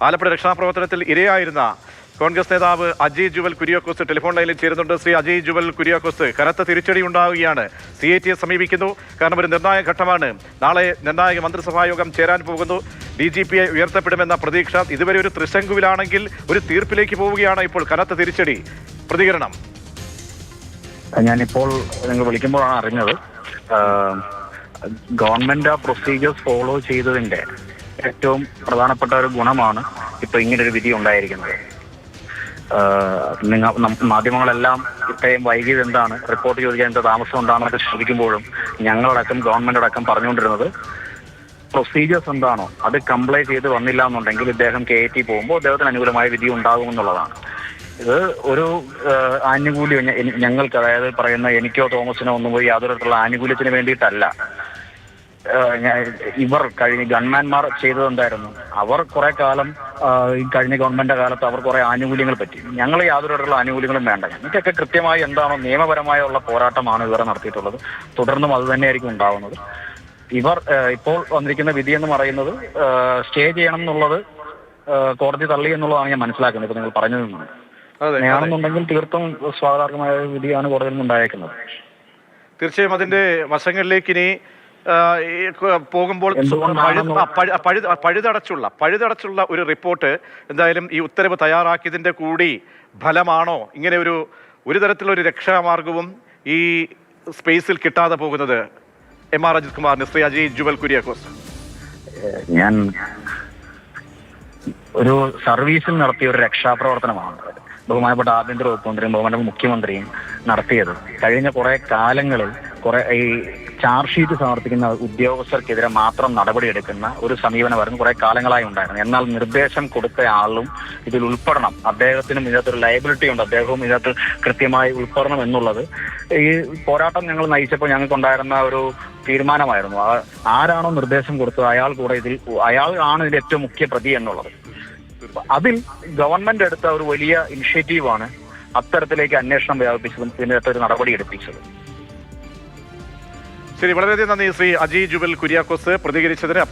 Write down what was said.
ആലപ്പുഴ രക്ഷാപ്രവർത്തനത്തിൽ ഇരയായിരുന്ന കോൺഗ്രസ് നേതാവ് അജയ് ജുവൽ കുര്യാക്കോസ് ടെലിഫോൺ ലൈനിൽ ചേരുന്നുണ്ട്. ശ്രീ അജയ് ജുവൽ കുര്യാക്കോസ്, കനത്ത തിരിച്ചടി ഉണ്ടാവുകയാണ്. CAT സമീപിക്കുന്നു. കാരണം ഒരു നിർണായക ഘട്ടമാണ്. നാളെ നിർണായക മന്ത്രിസഭായോഗം ചേരാൻ പോകുന്നു. DGP ഉയർത്തപ്പെടുമെന്ന പ്രതീക്ഷ. ഇതുവരെ ഒരു ത്രിശങ്കുവിലാണെങ്കിൽ ഒരു തീർപ്പിലേക്ക് പോവുകയാണ്. ഇപ്പോൾ കനത്ത തിരിച്ചടി. പ്രതികരണം. ഞാനിപ്പോൾ നിങ്ങൾ വിളിക്കുമ്പോഴാണ് അറിഞ്ഞത്. ഗവൺമെന്റ് ആ പ്രൊസീജിയേഴ്സ് ഫോളോ ചെയ്തതിന്റെ ഏറ്റവും പ്രധാനപ്പെട്ട ഒരു ഗുണമാണ് ഇപ്പൊ ഇങ്ങനൊരു വിധി ഉണ്ടായിരിക്കുന്നത്. മാധ്യമങ്ങളെല്ലാം ഇത്രയും വൈകിയത് എന്താണ്, റിപ്പോർട്ട് ചോദിക്കാൻ എന്താ താമസം എന്താണെന്നൊക്കെ ചോദിക്കുമ്പോഴും ഞങ്ങളടക്കം ഗവൺമെന്റടക്കം പറഞ്ഞുകൊണ്ടിരുന്നത് പ്രൊസീജിയേഴ്സ് എന്താണോ അത് കംപ്ലൈ ചെയ്ത് വന്നില്ല എന്നുണ്ടെങ്കിൽ ഇദ്ദേഹം KAT പോകുമ്പോൾ അദ്ദേഹത്തിന് അനുകൂലമായ വിധി ഉണ്ടാകുമെന്നുള്ളതാണ്. ഇത് ഒരു ആനുകൂല്യം ഞങ്ങൾക്ക്, അതായത് പറയുന്ന എനിക്കോ തോമസിനോ ഒന്നും പോയി യാതൊരു തരത്തിലുള്ള ആനുകൂല്യത്തിന് വേണ്ടിയിട്ടല്ല. ഇവർ കഴിഞ്ഞ ഗവൺമെന്റ്മാർ ചെയ്തതെന്തായിരുന്നു, അവർ കുറെ കാലം ഈ കഴിഞ്ഞ ഗവൺമെന്റിന്റെ കാലത്ത് അവർ കുറെ ആനുകൂല്യങ്ങൾ പറ്റി. ഞങ്ങൾ യാതൊരു തരത്തിലുള്ള ആനുകൂല്യങ്ങളും വേണ്ട. ഞങ്ങൾക്കൊക്കെ കൃത്യമായി എന്താണോ നിയമപരമായുള്ള പോരാട്ടമാണ് ഇവർ നടത്തിയിട്ടുള്ളത്. തുടർന്നും അത് തന്നെയായിരിക്കും ഉണ്ടാവുന്നത്. ഇവർ ഇപ്പോൾ വന്നിരിക്കുന്ന വിധി എന്ന് പറയുന്നത് സ്റ്റേ ചെയ്യണം എന്നുള്ളത് കോടതി തള്ളി എന്നുള്ളതാണ് ഞാൻ മനസ്സിലാക്കുന്നത്. ഇപ്പൊ നിങ്ങൾ പറഞ്ഞതിൽ നിന്നാണ്. അങ്ങനെയാണെന്നുണ്ടെങ്കിൽ തീർത്തും സ്വാഗതാർഹമായ വിധിയാണ് കോടതിയിൽ നിന്ന് ഉണ്ടായേക്കുന്നത്. തീർച്ചയായും അതിന്റെ വശങ്ങളിലേക്ക് ഇനി പോകുമ്പോൾ പഴുതടച്ചുള്ള ഒരു റിപ്പോർട്ട് എന്തായാലും ഈ ഉത്തരവ് തയ്യാറാക്കിയതിന്റെ കൂടി ഫലമാണോ ഇങ്ങനെ ഒരു തരത്തിലൊരു രക്ഷാമാർഗവും ഈ സ്പേസിൽ കിട്ടാതെ പോകുന്നത്? MR അജിത് കുമാറിന് ശ്രീ അജയ് ജുവൽ കുര്യാക്കോസ്. ഞാൻ ഒരു സർവീസിൽ നടത്തിയ ഒരു രക്ഷാപ്രവർത്തനമാണ് ബഹുമാനപ്പെട്ട ആഭ്യന്തര വകുപ്പ് മന്ത്രിയും ബഹുമാനപ്പെട്ട മുഖ്യമന്ത്രിയും നടത്തിയത്. കഴിഞ്ഞ കുറെ കാലങ്ങളിൽ ഈ ചാർജ് ഷീറ്റ് സമർപ്പിക്കുന്ന ഉദ്യോഗസ്ഥർക്കെതിരെ മാത്രം നടപടിയെടുക്കുന്ന ഒരു സമീപനമായിരുന്നു കുറെ കാലങ്ങളായി ഉണ്ടായിരുന്നു. എന്നാൽ നിർദ്ദേശം കൊടുത്ത ആളും ഇതിൽ ഉൾപ്പെടണം, അദ്ദേഹത്തിനും ഇതിനകത്തൊരു ലയബിലിറ്റി ഉണ്ട്, അദ്ദേഹവും ഇതിനകത്ത് കൃത്യമായി ഉൾപ്പെടണം എന്നുള്ളത് ഈ പോരാട്ടം ഞങ്ങൾ നയിച്ചപ്പോൾ ഞങ്ങൾക്കുണ്ടായിരുന്ന ഒരു തീരുമാനമായിരുന്നു. ആരാണോ നിർദ്ദേശം കൊടുത്തത് അയാൾ ആണ് ഇതിന്റെ ഏറ്റവും മുഖ്യ പ്രതി എന്നുള്ളത്. അതിൽ ഗവൺമെന്റ് എടുത്ത ഒരു വലിയ ഇനിഷ്യേറ്റീവാണ് അത്തരത്തിലേക്ക് അന്വേഷണം വ്യാപിപ്പിച്ചതും ഇതിനകത്തൊരു നടപടി എടുപ്പിച്ചതും. ശരി, വളരെയധികം നന്ദി ശ്രീ അജയ് ജുവൽ കുര്യാക്കോസ് പ്രതികരിച്ചതിന്.